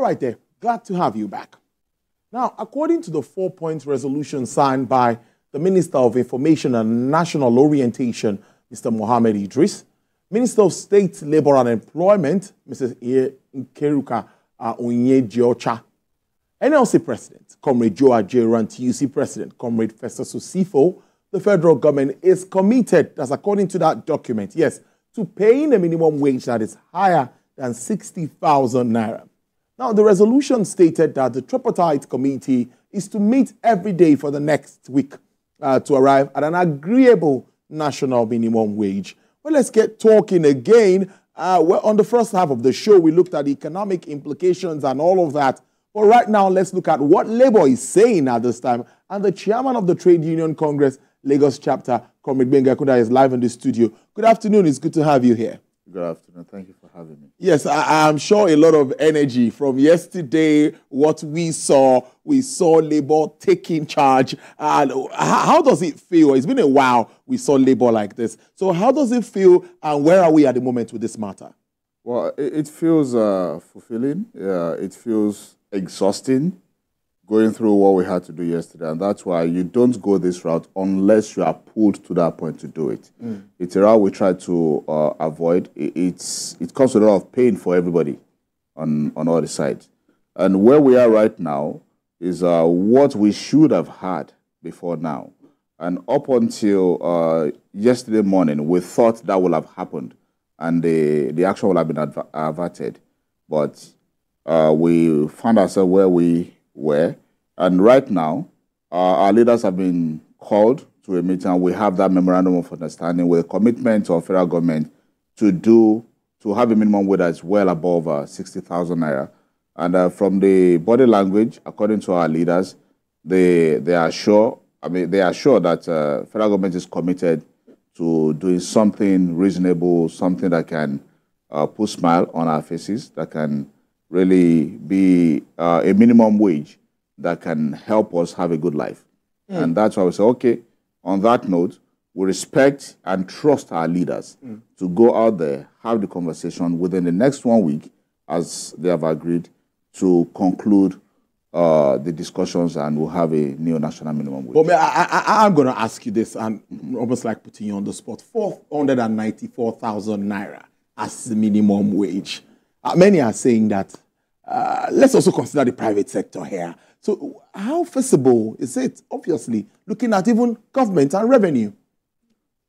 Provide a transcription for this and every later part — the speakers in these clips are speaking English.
All right there, glad to have you back. Now, according to the 4-point resolution signed by the Minister of Information and National Orientation, Mr. Mohammed Idris, Minister of State, Labour and Employment, Mrs. Nkeiruka Onyejeocha, NLC President, Comrade Ajaero, and TUC President, Comrade Festus Osifo, the federal government is committed, as according to that document, yes, to paying a minimum wage that is higher than 60,000 naira. Now, the resolution stated that the tripartite committee is to meet every day for the next week to arrive at an agreeable national minimum wage. Well, let's get talking again. Well, on the first half of the show, we looked at the economic implications and all of that. But right now, let's look at what Labour is saying at this time. And the chairman of the Trade Union Congress, Lagos chapter, Comrade Nkeiruka, is live in the studio. Good afternoon. It's good to have you here. Good afternoon. Thank you for having me. Yes, I'm sure a lot of energy from yesterday, what we saw Labour taking charge. And how does it feel? It's been a while we saw Labour like this. So how does it feel and where are we at the moment with this matter? Well, it feels fulfilling. It feels exhausting going through what we had to do yesterday. And that's why you don't go this route unless you are pulled to that point to do it. It's a route we try to avoid. It comes with a lot of pain for everybody on all the sides. And where we are right now is what we should have had before now. And up until yesterday morning, we thought that would have happened and the action would have been averted. But we found ourselves where we were. And right now, our leaders have been called to a meeting. And we have that memorandum of understanding with a commitment of federal government to have a minimum wage that's well above 60,000 naira. And from the body language, according to our leaders, they are sure that federal government is committed to doing something reasonable, something that can put a smile on our faces, that can really be a minimum wage that can help us have a good life. And that's why we say, okay, on that note, we respect and trust our leaders to go out there, have the conversation within the next 1 week, as they have agreed, to conclude the discussions, and we'll have a new national minimum wage. But I'm going to ask you this, and almost like putting you on the spot, 494,000 naira as the minimum wage. Many are saying that let's also consider the private sector here. So how feasible is it, obviously, looking at even government and revenue?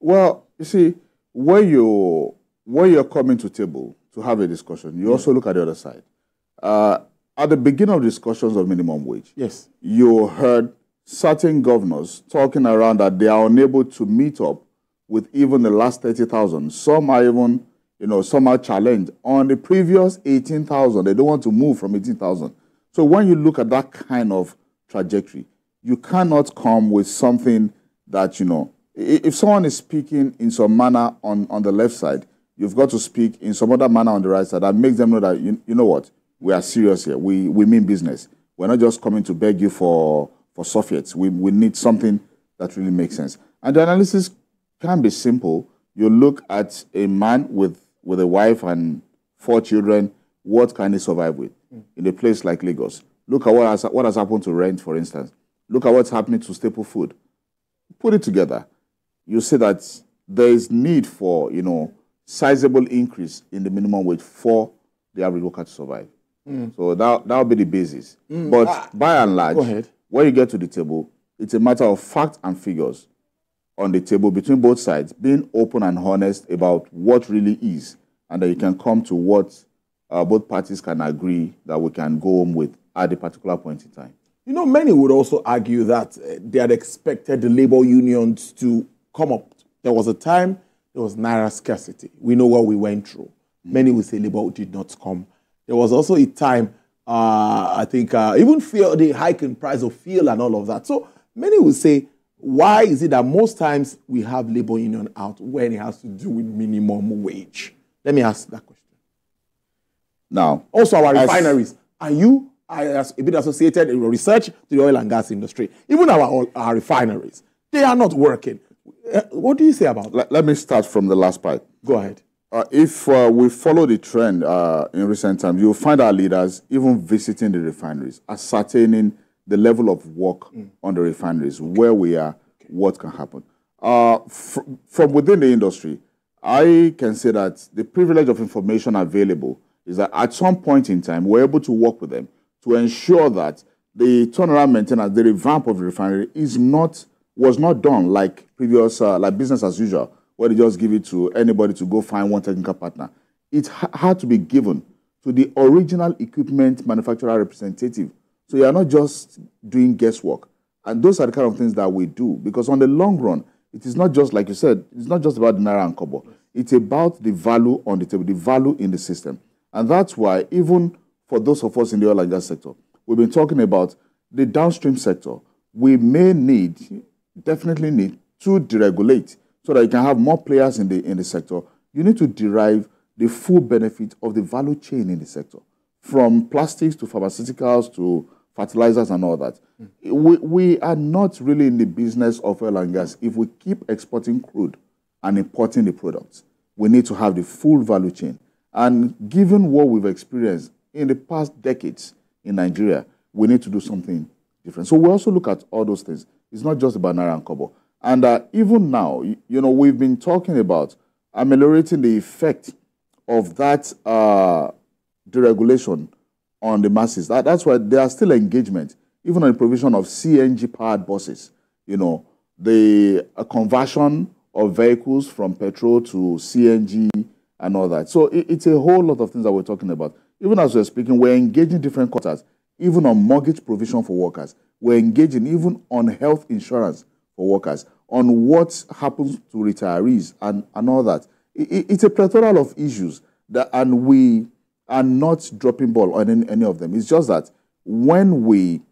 Well, you see, when you're coming to table to have a discussion, you also look at the other side. At the beginning of discussions of minimum wage, yes, you heard certain governors talking around that they are unable to meet up with even the last 30,000. Some are even, some are challenged on the previous 18,000. They don't want to move from 18,000. So when you look at that kind of trajectory, you cannot come with something that, if someone is speaking in some manner on the left side, you've got to speak in some other manner on the right side that makes them know that, you know what, we are serious here. We mean business. We're not just coming to beg you for soffits. We need something that really makes sense. And the analysis can be simple. You look at a man with a wife and 4 children, what can he survive with in a place like Lagos? Look at what has happened to rent, for instance. Look at what's happening to staple food. Put it together. You see that there is need for, sizable increase in the minimum wage for the average worker to survive. So that'll be the basis. But by and large, when you get to the table, it's a matter of fact and figures on the table between both sides, being open and honest about what really is, and that you can come to what both parties can agree that we can go home with at a particular point in time. Many would also argue that they had expected the labor unions to come up. There was a time there was naira scarcity. We know what we went through. Many would say labor did not come. There was also a time, I think, even the hike in price of fuel and all of that. So many would say, why is it that most times we have labor union out when it has to do with minimum wage? Let me ask that question. Now, also our refineries. Are you a bit associated in your research to the oil and gas industry? Even our refineries, they are not working. What do you say about that? Let me start from the last part. Go ahead. If we follow the trend in recent times, you'll find our leaders even visiting the refineries, ascertaining the level of work on the refineries, where we are, what can happen. From within the industry, I can say that the privilege of information available is that at some point in time, we're able to work with them to ensure that the turnaround maintenance, the revamp of the refinery was not done like previous, like business as usual, where they just give it to anybody to go find one technical partner. It had to be given to the original equipment manufacturer representative. So you are not just doing guesswork. And those are the kind of things that we do. Because on the long run, it is not just, like you said, it's not just about the naira and kobo. It's about the value on the table, the value in the system. And that's why, even for those of us in the oil and gas sector, we've been talking about the downstream sector. We may definitely need to deregulate so that you can have more players in the sector. You need to derive the full benefit of the value chain in the sector, from plastics to pharmaceuticals to fertilizers and all that. We are not really in the business of oil and gas. If we keep exporting crude and importing the products, we need to have the full value chain. And given what we've experienced in the past decades in Nigeria, we need to do something different. So we also look at all those things. It's not just about naira and kobo. And even now, we've been talking about ameliorating the effect of that deregulation on the masses. That's why there are still engagement, even on the provision of CNG-powered buses. The conversion of vehicles from petrol to CNG and all that. So it's a whole lot of things that we're talking about. Even as we're speaking, we're engaging different quarters, even on mortgage provision for workers. We're engaging even on health insurance for workers, on what happens to retirees and all that. It's a plethora of issues, and we are not dropping ball on any of them. It's just that when we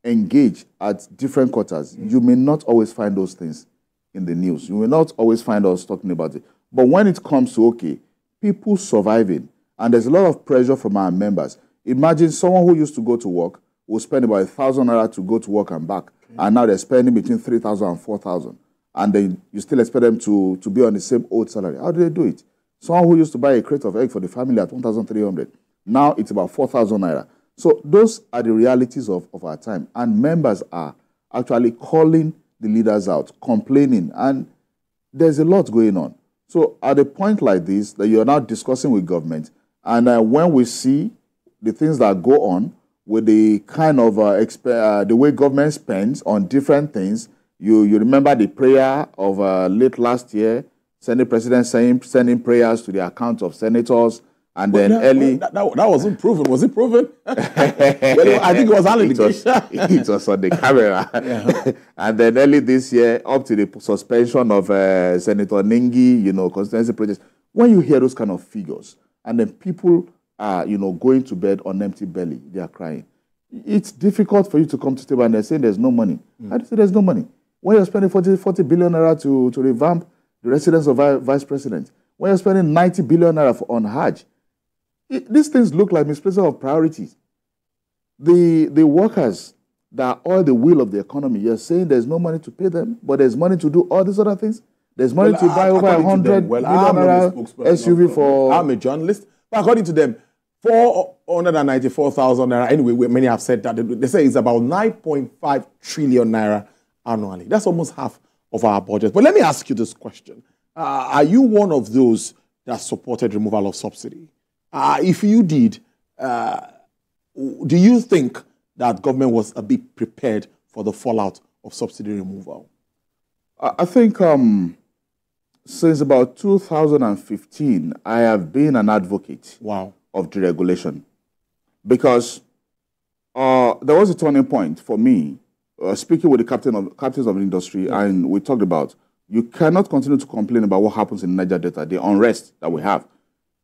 engage at different quarters, you may not always find those things in the news. You may not always find us talking about it. But when it comes to, people surviving, and there's a lot of pressure from our members. Imagine someone who used to go to work will spend about 1,000 naira to go to work and back, and now they're spending between 3,000 and 4,000, and then you still expect them to be on the same old salary. How do they do it? Someone who used to buy a crate of egg for the family at 1,300, now it's about 4,000 naira. So those are the realities of our time, and members are actually calling the leaders out, complaining, and there's a lot going on. So at a point like this, that you're now discussing with government, and when we see the things that go on with the kind of the way government spends on different things, you remember the prayer of late last year, Senate President sending prayers to the account of senators, and then that wasn't proven. Was it proven? Well, I think it was allegation. It was on the camera. Yeah. And then early this year, up to the suspension of Senator Nengi, constituency projects. When you hear those kind of figures, and then people are, going to bed on empty belly, they are crying. It's difficult for you to come to the table and they're saying there's no money. How do you say there's no money? When you're spending 40 billion naira to revamp the residence of Vice President, when you're spending 90 billion naira on Hajj, these things look like misplacement of priorities. The workers that are all the wheel of the economy, you're saying there's no money to pay them, but there's money to do all these other things. There's money to buy over 100 billion naira SUV for... I'm a journalist, but according to them, 494,000 naira, anyway, many have said that. They say it's about 9.5 trillion naira annually. That's almost half of our budget. But let me ask you this question. Are you one of those that supported removal of subsidy? If you did, do you think that government was a bit prepared for the fallout of subsidy removal? I think since about 2015, I have been an advocate of deregulation, because there was a turning point for me, speaking with the captains of the industry, and we talked about, you cannot continue to complain about what happens in Niger Delta, the unrest that we have.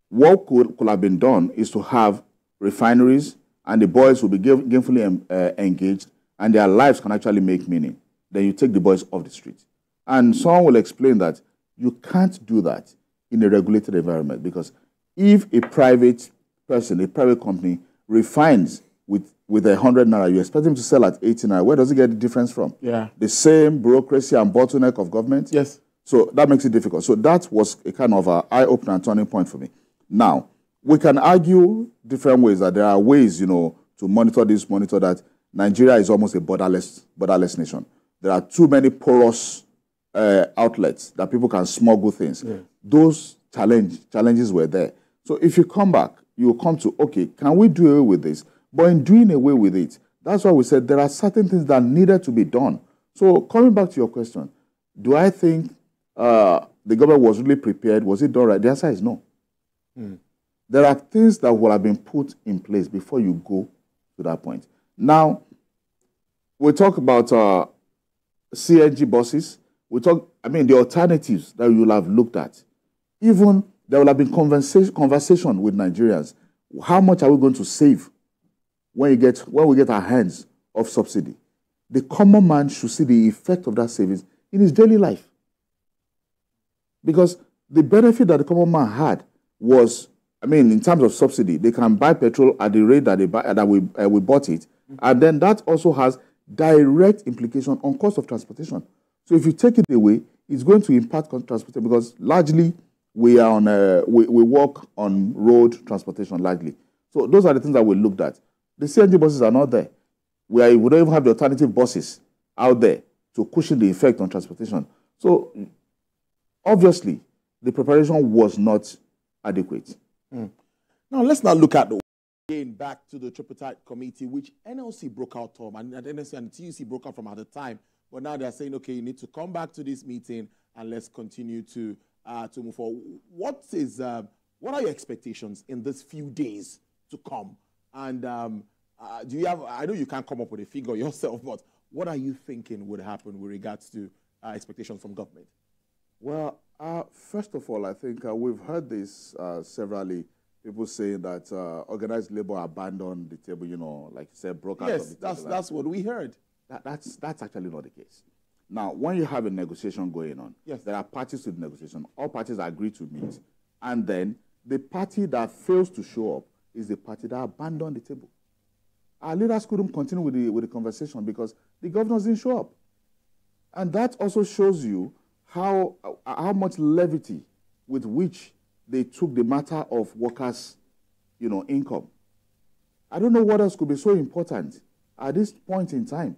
What could have been done is to have refineries, and the boys will be gainfully engaged, and their lives can actually make meaning. Then you take the boys off the street. And someone will explain that you can't do that in a regulated environment, because if a private person, a private company, refines with 100 naira, you expect him to sell at 80 naira. Where does he get the difference from? Yeah. The same bureaucracy and bottleneck of government? Yes. So that makes it difficult. So that was a kind of an eye-opener and turning point for me. Now, we can argue different ways that there are ways, to monitor this, monitor that. Nigeria is almost a borderless nation. There are too many porous outlets that people can smuggle things. Yeah. Those challenges were there. So if you come back, you come to, okay, can we do away with this? But in doing away with it, that's why we said there are certain things that needed to be done. So coming back to your question, do I think the government was really prepared? Was it done right? The answer is no. There are things that will have been put in place before you go to that point. Now, we talk about CNG buses. We talk, the alternatives that you will have looked at. Even there will have been conversation with Nigerians. How much are we going to save when we get our hands off subsidy? The common man should see the effect of that savings in his daily life. Because the benefit that the common man had was, in terms of subsidy, they can buy petrol at the rate that we bought it. And then that also has direct implication on cost of transportation. So if you take it away, it's going to impact transportation because largely we are on we work on road transportation largely. So those are the things that we looked at. The CNG buses are not there. We don't even have the alternative buses out there to cushion the effect on transportation. So obviously, the preparation was not adequate. Now let's now look at again back to the tripartite committee, which NLC broke out from, and NLC and TUC broke out from at the time. But now they're saying, okay, you need to come back to this meeting and let's continue to move forward. What are your expectations in these few days to come? And do you have? I know you can't come up with a figure yourself, but what are you thinking would happen with regards to expectations from government? Well, first of all, I think we've heard this severally. People saying that organized labor abandoned the table, like you said, broke out of the table. Yes, that's what we heard. That's actually not the case. Now, when you have a negotiation going on, yes, there are parties to the negotiation. All parties agree to meet. And then the party that fails to show up is the party that abandoned the table. Our leaders couldn't continue with the conversation because the governors didn't show up. And that also shows you how much levity with which they took the matter of workers' income. I don't know what else could be so important at this point in time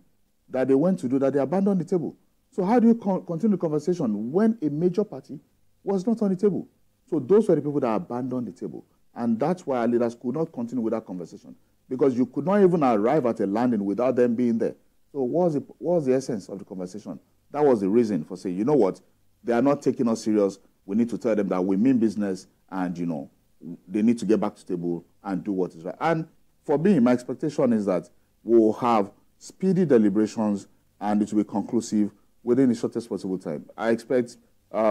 that they went to do that they abandoned the table. So how do you continue the conversation when a major party was not on the table? So those were the people that abandoned the table. And that's why our leaders could not continue with that conversation because you could not even arrive at a landing without them being there. So what was the essence of the conversation? That was the reason for saying, you know what, they are not taking us serious. We need to tell them that we mean business and, they need to get back to the table and do what is right. And for me, my expectation is that we'll have speedy deliberations and it will be conclusive within the shortest possible time. I expect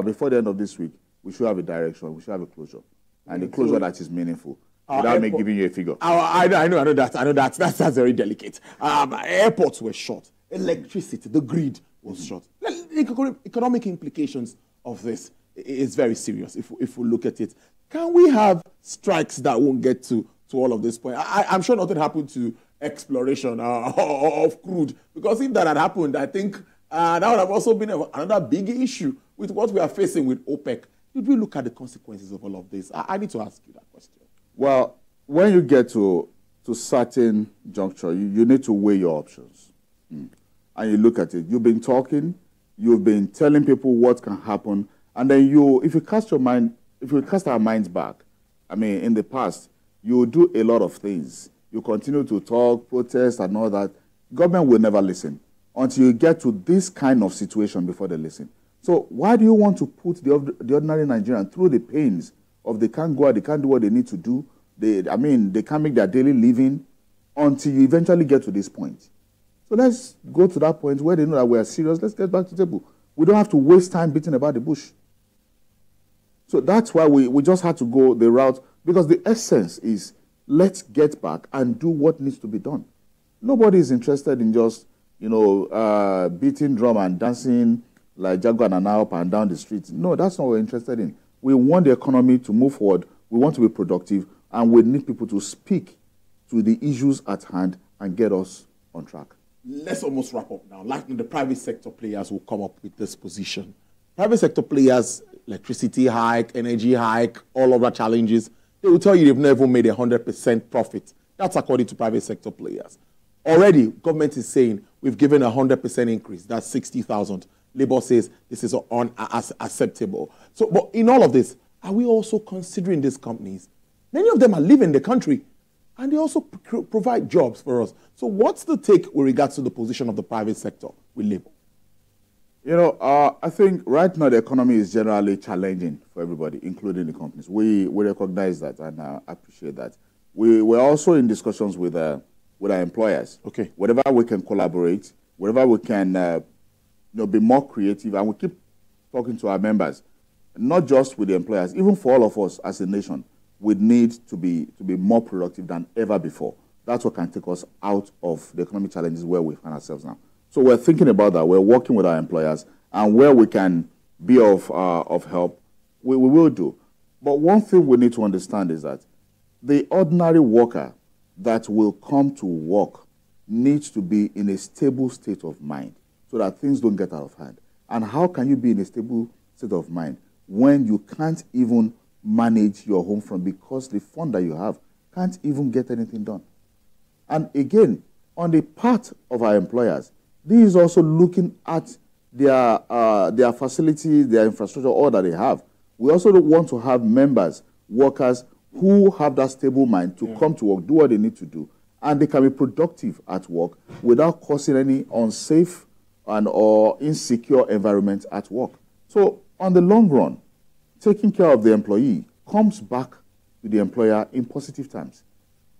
before the end of this week, we should have a direction, we should have a closure, and a closure that is meaningful. Without me giving you a figure. I know that. That's very delicate. Airports were short. Electricity, the grid was short. The economic implications of this is very serious if we look at it. Can we have strikes that won't get to all of this point? I'm sure nothing happened to exploration of crude, because if that had happened, I think that would have also been another big issue with what we are facing with OPEC. Did we look at the consequences of all of this? I need to ask you that question. Well, when you get to certain juncture, you need to weigh your options. And you look at it. You've been talking, you've been telling people what can happen, and then if you cast our minds back, in the past, you do a lot of things. You continue to talk, protest, and all that. Government will never listen until you get to this kind of situation before they listen. So why do you want to put the ordinary Nigerian through the pains of they can't go out, they can't do what they need to do? They can't make their daily living until you eventually get to this point. So let's go to that point where they know that we are serious. Let's get back to the table. We don't have to waste time beating about the bush. So that's why we just had to go the route, because the essence is let's get back and do what needs to be done. Nobody is interested in just, beating drum and dancing like Jaguar and up and down the street. No, that's not what we're interested in. We want the economy to move forward. We want to be productive, and we need people to speak to the issues at hand and get us on track. Let's almost wrap up now. Like the private sector players will come up with this position. private sector players, electricity hike, energy hike, all other challenges, they will tell you they've never made 100% profit. That's according to private sector players. Already, government is saying we've given 100% increase. That's 60,000. Labour says this is unacceptable. So, but in all of this, are we also considering these companies? Many of them are leaving the country, and they also provide jobs for us. So what's the take with regards to the position of the private sector with Labour? You know, I think right now the economy is generally challenging for everybody, including the companies. We recognize that and appreciate that. We're also in discussions with our employers. Okay. Whatever we can collaborate, whatever we can be more creative, and we keep talking to our members, not just with the employers, even for all of us as a nation, we need to be more productive than ever before. That's what can take us out of the economic challenges where we find ourselves now. So we're thinking about that. We're working with our employers, and where we can be of help, we will do. But one thing we need to understand is that the ordinary worker that will come to work needs to be in a stable state of mind so that things don't get out of hand. And how can you be in a stable state of mind when you can't even manage your home front because the fund that you have can't even get anything done? And again, on the part of our employers, this is also looking at their facilities, their infrastructure, all that they have. We also want to have members, workers who have that stable mind to come to work, do what they need to do, and they can be productive at work without causing any unsafe or insecure environment at work. So on the long run, taking care of the employee comes back to the employer in positive terms.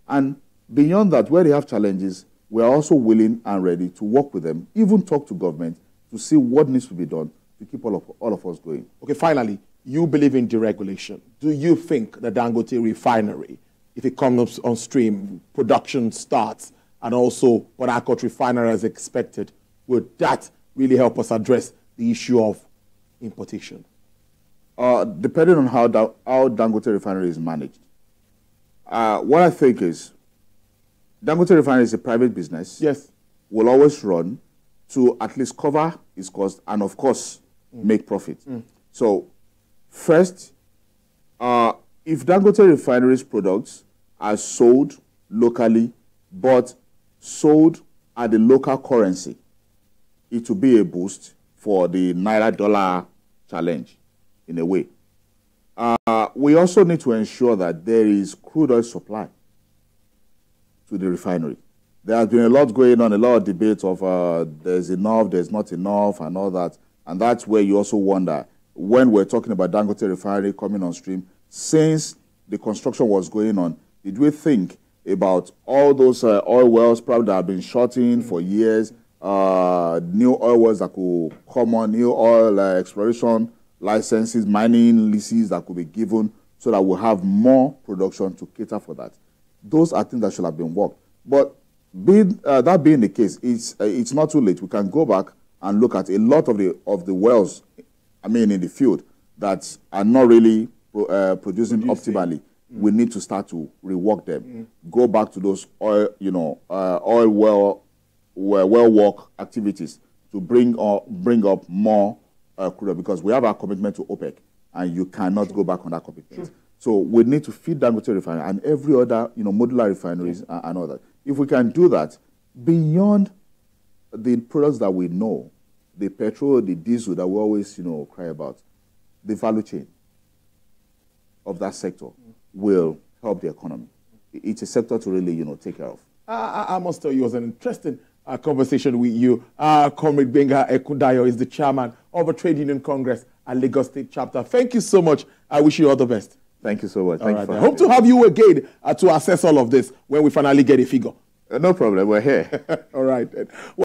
And beyond that, where they have challenges, we are also willing and ready to work with them, even talk to government to see what needs to be done to keep all of us going. Okay, finally, you believe in deregulation. Do you think the Dangote refinery, if it comes on stream, production starts, and also Port Harcourt refinery as expected, would that really help us address the issue of importation? Depending on how Dangote refinery is managed. What I think is, Dangote refinery is a private business. Yes. Will always run to at least cover its cost and, of course, make profit. So, first, if Dangote refinery's products are sold locally, but sold at the local currency, it will be a boost for the Naira-dollar challenge, in a way. We also need to ensure that there is crude oil supply to the refinery. There has been a lot going on, a lot of debates of there's enough, there's not enough, and all that. And that's where you also wonder, when we're talking about Dangote refinery coming on stream, since the construction was going on, did we think about all those oil wells probably that have been shut in for years, new oil wells that could come on, new oil exploration licenses, mining leases that could be given so that we'll have more production to cater for that? Those are things that should have been worked. But that being the case, it's not too late. We can go back and look at a lot of the wells, in the field, that are not really producing optimally. We need to start to rework them. Go back to those oil well work activities to bring up more crude, because we have our commitment to OPEC, and you cannot go back on that commitment. So we need to feed Dangote refinery and every other, modular refineries and all that. If we can do that, beyond the products that we know, the petrol, the diesel that we always, cry about, the value chain of that sector will help the economy. It's a sector to really, take care of. I must tell you, it was an interesting conversation with you. Comrade Gbenga Ekundayo is the chairman of a trade union congress at Lagos State chapter. Thank you so much. I wish you all the best. Thank you so much. Thank you. I hope to have you again to assess all of this when we finally get a figure. No problem. We're here. All right.